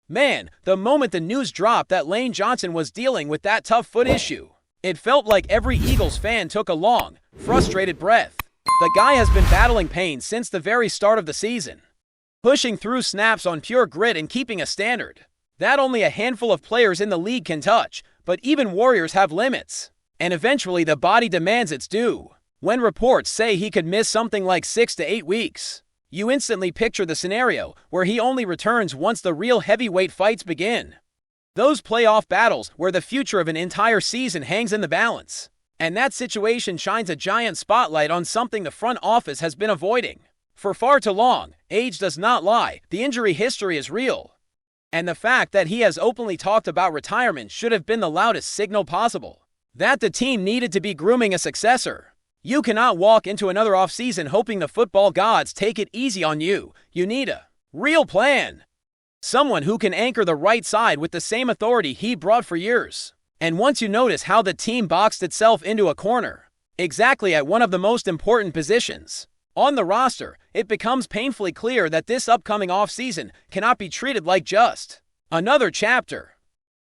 Man, the moment the news dropped that Lane Johnson was dealing with that tough foot issue, it felt like every Eagles fan took a long, frustrated breath. The guy has been battling pain since the very start of the season, pushing through snaps on pure grit and keeping a standard that only a handful of players in the league can touch, but even Warriors have limits. And eventually the body demands its due. When reports say he could miss something like 6 to 8 weeks, you instantly picture the scenario where he only returns once the real heavyweight fights begin. Those playoff battles where the future of an entire season hangs in the balance. And that situation shines a giant spotlight on something the front office has been avoiding for far too long. Age does not lie. The injury history is real. And the fact that he has openly talked about retirement should have been the loudest signal possible that the team needed to be grooming a successor. You cannot walk into another offseason hoping the football gods take it easy on you. You need a real plan. Someone who can anchor the right side with the same authority he brought for years. And once you notice how the team boxed itself into a corner, exactly at one of the most important positions on the roster, it becomes painfully clear that this upcoming offseason cannot be treated like just another chapter.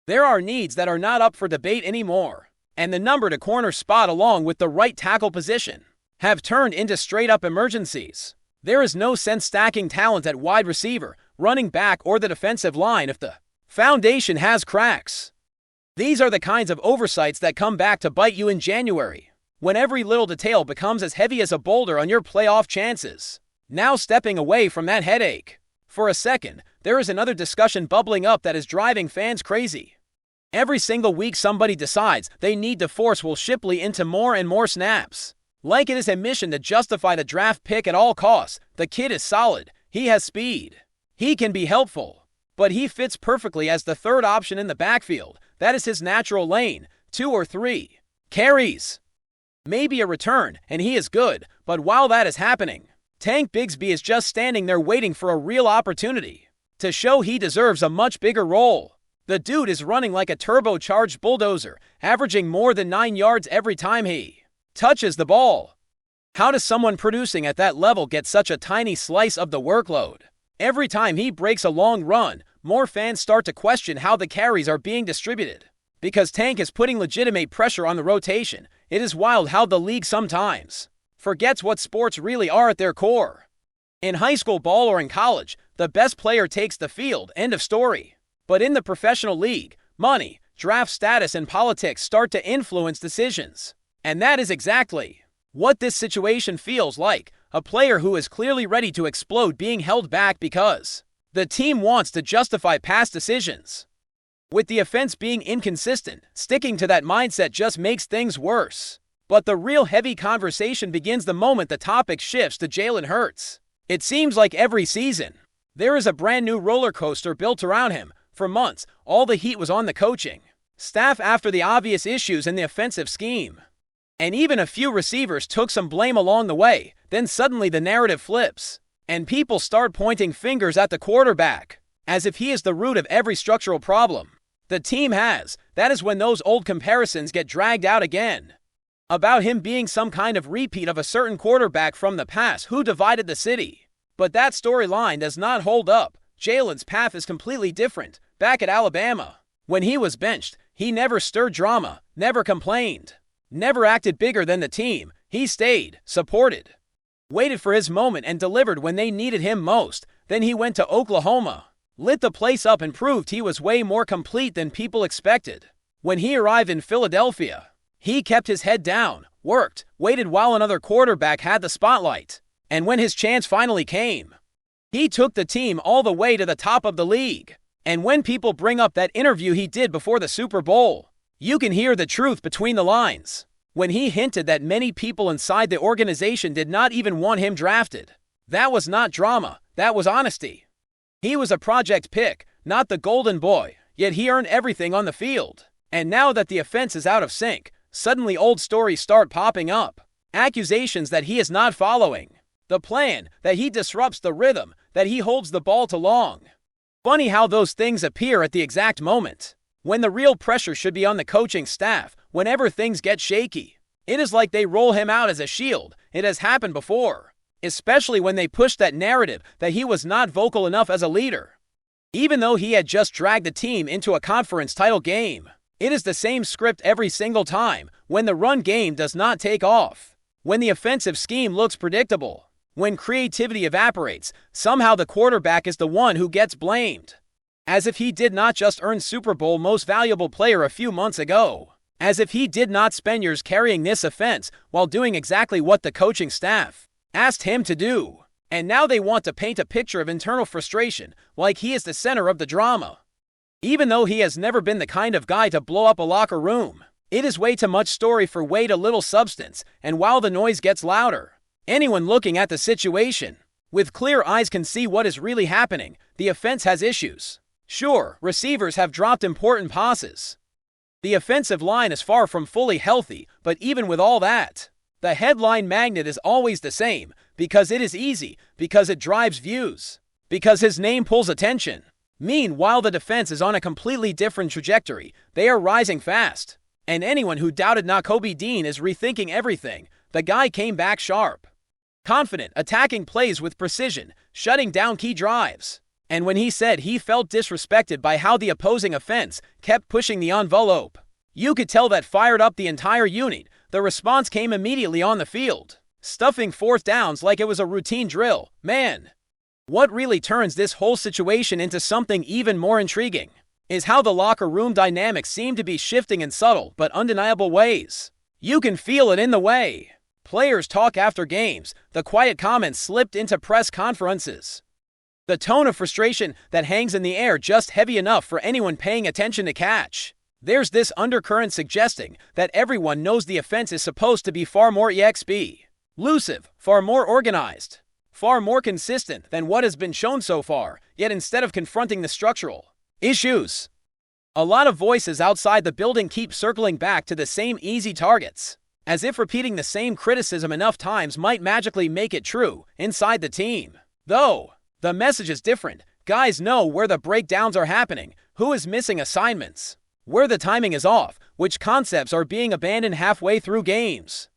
There are needs that are not up for debate anymore, and the number to corner spot along with the right tackle position have turned into straight-up emergencies. There is no sense stacking talent at wide receiver, running back, or the defensive line if the foundation has cracks. These are the kinds of oversights that come back to bite you in January, when every little detail becomes as heavy as a boulder on your playoff chances. Now stepping away from that headache for a second, there is another discussion bubbling up that is driving fans crazy. Every single week somebody decides they need to force Will Shipley into more and more snaps. Like it is a mission to justify the draft pick at all costs. The kid is solid. He has speed. He can be helpful. But he fits perfectly as the third option in the backfield. That is his natural lane. 2 or 3 carries. Maybe a return, and he is good. But while that is happening, Tank Bigsby is just standing there waiting for a real opportunity to show he deserves a much bigger role. The dude is running like a turbocharged bulldozer, averaging more than 9 yards every time he touches the ball. How does someone producing at that level get such a tiny slice of the workload? Every time he breaks a long run, more fans start to question how the carries are being distributed. Because Tank is putting legitimate pressure on the rotation. It is wild how the league sometimes forgets what sports really are at their core. In high school ball or in college, the best player takes the field, end of story. But in the professional league, money, draft status, and politics start to influence decisions. And that is exactly what this situation feels like. A player who is clearly ready to explode being held back because the team wants to justify past decisions. With the offense being inconsistent, sticking to that mindset just makes things worse. But the real heavy conversation begins the moment the topic shifts to Jalen Hurts. It seems like every season, there is a brand new roller coaster built around him. For months, all the heat was on the coaching staff after the obvious issues in the offensive scheme. And even a few receivers took some blame along the way. Then suddenly the narrative flips, and people start pointing fingers at the quarterback, as if he is the root of every structural problem the team has. That is when those old comparisons get dragged out again, about him being some kind of repeat of a certain quarterback from the past who divided the city. But that storyline does not hold up. Jalen's path is completely different. Back at Alabama, when he was benched, he never stirred drama, never complained, never acted bigger than the team. He stayed, supported, waited for his moment, and delivered when they needed him most. Then he went to Oklahoma, lit the place up, and proved he was way more complete than people expected. When he arrived in Philadelphia, he kept his head down, worked, waited while another quarterback had the spotlight. And when his chance finally came, he took the team all the way to the top of the league. And when people bring up that interview he did before the Super Bowl, you can hear the truth between the lines. When he hinted that many people inside the organization did not even want him drafted. That was not drama, that was honesty. He was a project pick, not the golden boy, yet he earned everything on the field. And now that the offense is out of sync, suddenly old stories start popping up. Accusations that he is not following the plan, that he disrupts the rhythm, that he holds the ball too long. Funny how those things appear at the exact moment when the real pressure should be on the coaching staff. Whenever things get shaky, it is like they roll him out as a shield. It has happened before, especially when they push that narrative that he was not vocal enough as a leader. even though he had just dragged the team into a conference title game. It is the same script every single time. When the run game does not take off, when the offensive scheme looks predictable, when creativity evaporates, somehow the quarterback is the one who gets blamed. As if he did not just earn Super Bowl Most Valuable Player a few months ago. As if he did not spend years carrying this offense while doing exactly what the coaching staff asked him to do. And now they want to paint a picture of internal frustration, like he is the center of the drama. Even though he has never been the kind of guy to blow up a locker room, it is way too much story for way too little substance, and while the noise gets louder, anyone looking at the situation with clear eyes can see what is really happening. The offense has issues. Sure, receivers have dropped important passes. The offensive line is far from fully healthy, but even with all that, the headline magnet is always the same, because it is easy, because it drives views, because his name pulls attention. Meanwhile, the defense is on a completely different trajectory. They are rising fast. And anyone who doubted Nakobe Dean is rethinking everything. The guy came back sharp, confident, attacking plays with precision, shutting down key drives. And when he said he felt disrespected by how the opposing offense kept pushing the envelope, you could tell that fired up the entire unit. The response came immediately on the field, stuffing fourth downs like it was a routine drill. Man, what really turns this whole situation into something even more intriguing is how the locker room dynamics seem to be shifting in subtle but undeniable ways. You can feel it in the way players talk after games, the quiet comments slipped into press conferences, the tone of frustration that hangs in the air just heavy enough for anyone paying attention to catch. There's this undercurrent suggesting that everyone knows the offense is supposed to be far more elusive, far more organized, far more consistent than what has been shown so far, yet instead of confronting the structural issues, a lot of voices outside the building keep circling back to the same easy targets, as if repeating the same criticism enough times might magically make it true inside the team. Though, the message is different. Guys know where the breakdowns are happening, who is missing assignments, where the timing is off, which concepts are being abandoned halfway through games,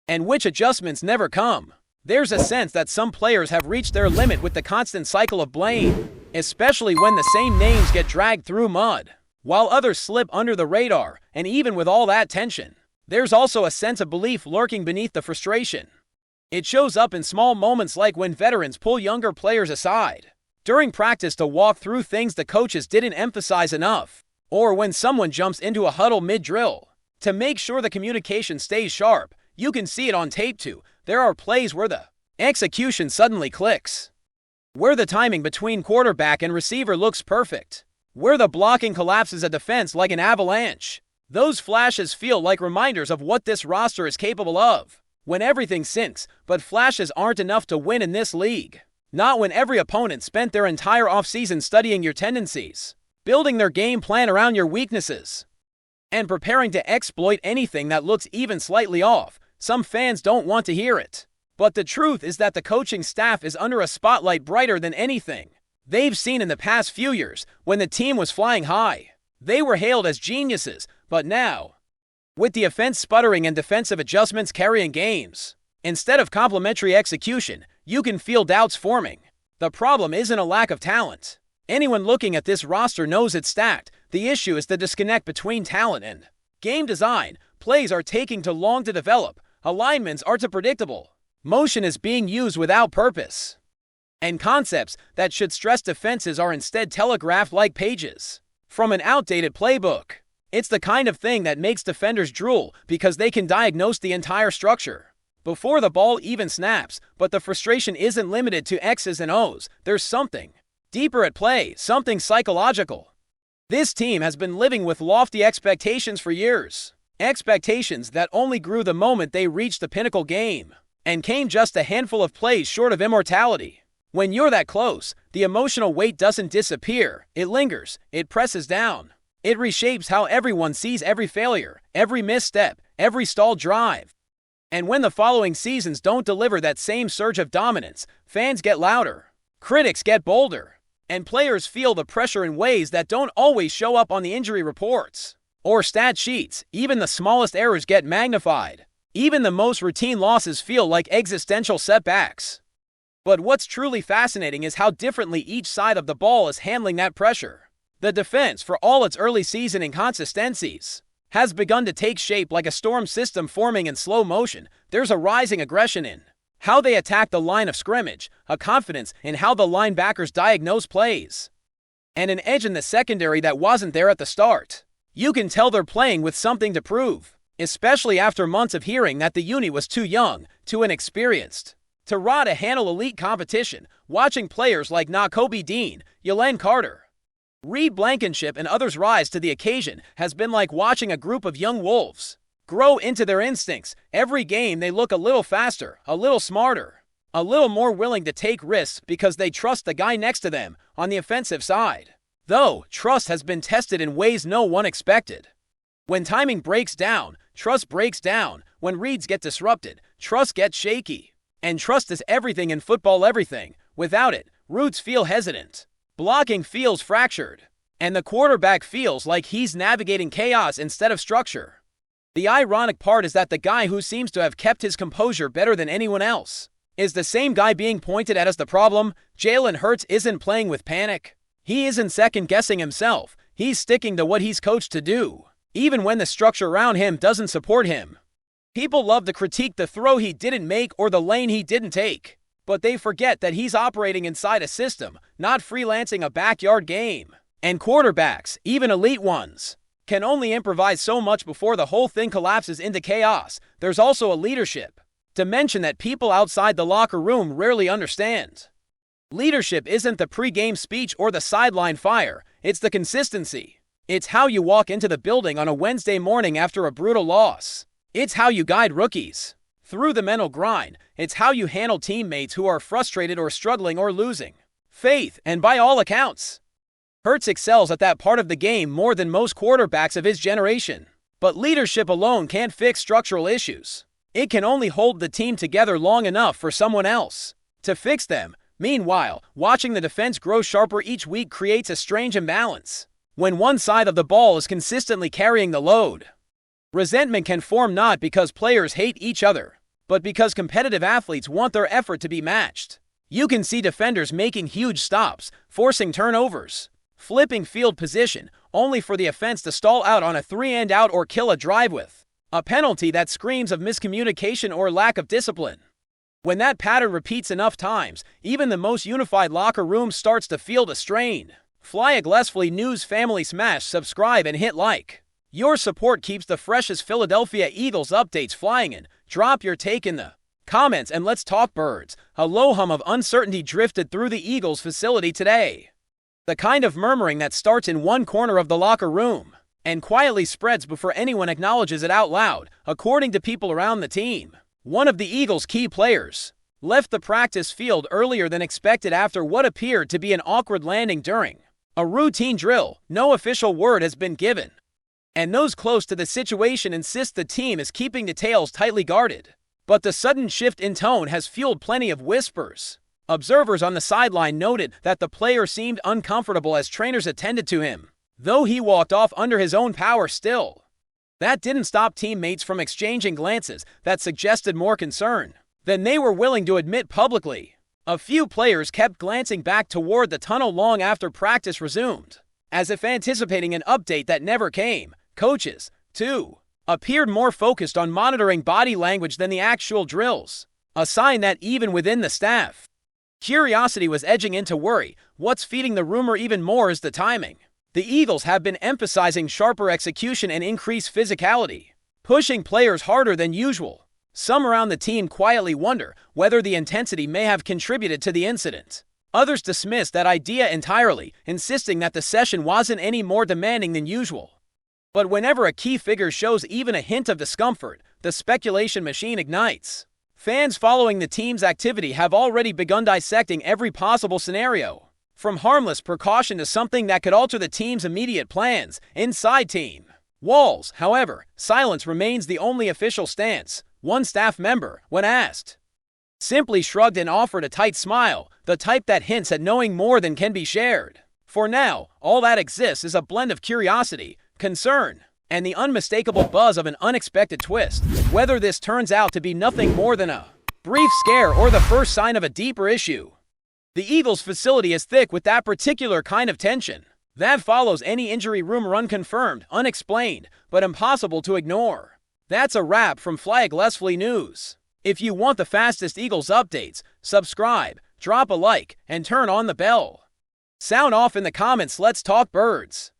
and which adjustments never come. There's a sense that some players have reached their limit with the constant cycle of blame, especially when the same names get dragged through mud, while others slip under the radar. And even with all that tension, there's also a sense of belief lurking beneath the frustration. It shows up in small moments like when veterans pull younger players aside during practice to walk through things the coaches didn't emphasize enough, or when someone jumps into a huddle mid-drill to make sure the communication stays sharp. You can see it on tape too. There are plays where the execution suddenly clicks, where the timing between quarterback and receiver looks perfect, where the blocking collapses a defense like an avalanche. Those flashes feel like reminders of what this roster is capable of when everything sinks, but flashes aren't enough to win in this league. Not when every opponent spent their entire offseason studying your tendencies, building their game plan around your weaknesses, and preparing to exploit anything that looks even slightly off. Some fans don't want to hear it, but the truth is that the coaching staff is under a spotlight brighter than anything they've seen in the past few years. When the team was flying high, they were hailed as geniuses, but now, with the offense sputtering and defensive adjustments carrying games, instead of complimentary execution, you can feel doubts forming. The problem isn't a lack of talent. Anyone looking at this roster knows it's stacked. The issue is the disconnect between talent and game design. Plays are taking too long to develop. Alignments are too predictable. Motion is being used without purpose. And concepts that should stress defenses are instead telegraphed like pages from an outdated playbook. It's the kind of thing that makes defenders drool because they can diagnose the entire structure before the ball even snaps. But the frustration isn't limited to X's and O's. There's something deeper at play, something psychological. This team has been living with lofty expectations for years. Expectations that only grew the moment they reached the pinnacle game, and came just a handful of plays short of immortality. When you're that close, the emotional weight doesn't disappear. It lingers, it presses down. It reshapes how everyone sees every failure, every misstep, every stalled drive. And when the following seasons don't deliver that same surge of dominance, fans get louder, critics get bolder, and players feel the pressure in ways that don't always show up on the injury reports or stat sheets. Even the smallest errors get magnified. Even the most routine losses feel like existential setbacks. But what's truly fascinating is how differently each side of the ball is handling that pressure. The defense, for all its early season inconsistencies, has begun to take shape like a storm system forming in slow motion. There's a rising aggression in how they attack the line of scrimmage, a confidence in how the linebackers diagnose plays, and an edge in the secondary that wasn't there at the start. You can tell they're playing with something to prove, especially after months of hearing that the uni was too young, too inexperienced to handle elite competition. Watching players like Nakobe Dean, Yalen Carter, Reed Blankenship, and others rise to the occasion has been like watching a group of young wolves grow into their instincts. Every game they look a little faster, a little smarter, a little more willing to take risks because they trust the guy next to them on the offensive side. Though, trust has been tested in ways no one expected. When timing breaks down, trust breaks down. When reads get disrupted, trust gets shaky. And trust is everything in football, everything. Without it, routes feel hesitant, blocking feels fractured, and the quarterback feels like he's navigating chaos instead of structure. The ironic part is that the guy who seems to have kept his composure better than anyone else is the same guy being pointed at as the problem. Jalen Hurts isn't playing with panic. He isn't second-guessing himself. He's sticking to what he's coached to do, even when the structure around him doesn't support him. People love to critique the throw he didn't make or the lane he didn't take, but they forget that he's operating inside a system, not freelancing a backyard game. And quarterbacks, even elite ones, can only improvise so much before the whole thing collapses into chaos. There's also a leadership dimension that people outside the locker room rarely understand. Leadership isn't the pre-game speech or the sideline fire, it's the consistency. It's how you walk into the building on a Wednesday morning after a brutal loss. It's how you guide rookies through the mental grind. It's how you handle teammates who are frustrated or struggling or losing faith. And by all accounts, Hurts excels at that part of the game more than most quarterbacks of his generation. But leadership alone can't fix structural issues. It can only hold the team together long enough for someone else to fix them. Meanwhile, watching the defense grow sharper each week creates a strange imbalance. When one side of the ball is consistently carrying the load, resentment can form not because players hate each other, but because competitive athletes want their effort to be matched. You can see defenders making huge stops, forcing turnovers, flipping field position, only for the offense to stall out on a 3-and-out or kill a drive with a penalty that screams of miscommunication or lack of discipline. When that pattern repeats enough times, even the most unified locker room starts to feel the strain. FlyEaglesFly News family, smash subscribe and hit like. Your support keeps the freshest Philadelphia Eagles updates flying in. Drop your take in the comments and let's talk birds. A low hum of uncertainty drifted through the Eagles facility today. The kind of murmuring that starts in one corner of the locker room and quietly spreads before anyone acknowledges it out loud. According to people around the team, one of the Eagles' key players left the practice field earlier than expected after what appeared to be an awkward landing during a routine drill. No official word has been given, and those close to the situation insist the team is keeping the tails tightly guarded. But the sudden shift in tone has fueled plenty of whispers. Observers on the sideline noted that the player seemed uncomfortable as trainers attended to him, though he walked off under his own power still. That didn't stop teammates from exchanging glances that suggested more concern than they were willing to admit publicly. A few players kept glancing back toward the tunnel long after practice resumed, as if anticipating an update that never came. Coaches, too, appeared more focused on monitoring body language than the actual drills, a sign that even within the staff, curiosity was edging into worry. What's feeding the rumor even more is the timing. The Eagles have been emphasizing sharper execution and increased physicality, pushing players harder than usual. Some around the team quietly wonder whether the intensity may have contributed to the incident. Others dismiss that idea entirely, insisting that the session wasn't any more demanding than usual. But whenever a key figure shows even a hint of discomfort, the speculation machine ignites. Fans following the team's activity have already begun dissecting every possible scenario, from harmless precaution to something that could alter the team's immediate plans. Inside team walls, however, silence remains the only official stance. One staff member, when asked, simply shrugged and offered a tight smile, the type that hints at knowing more than can be shared. For now, all that exists is a blend of curiosity, concern, and the unmistakable buzz of an unexpected twist. Whether this turns out to be nothing more than a brief scare, or the first sign of a deeper issue. The Eagles facility is thick with that particular kind of tension. That follows any injury rumor unconfirmed, unexplained, but impossible to ignore. That's a wrap from FlyEaglesFly News. If you want the fastest Eagles updates, subscribe, drop a like, and turn on the bell. Sound off in the comments. Let's talk birds.